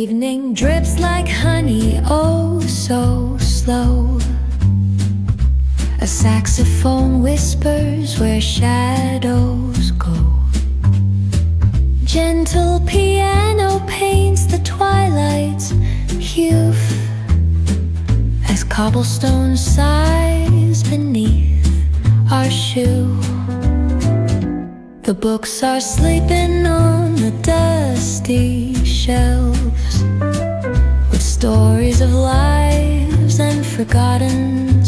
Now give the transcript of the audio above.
evening drips like honey, oh so slow. A saxophone whispers where shadows go. Gentle piano paints the twilight's hue as cobblestone sighs beneath our shoe. The books are sleeping on the dusty shelves with stories of lives and forgotten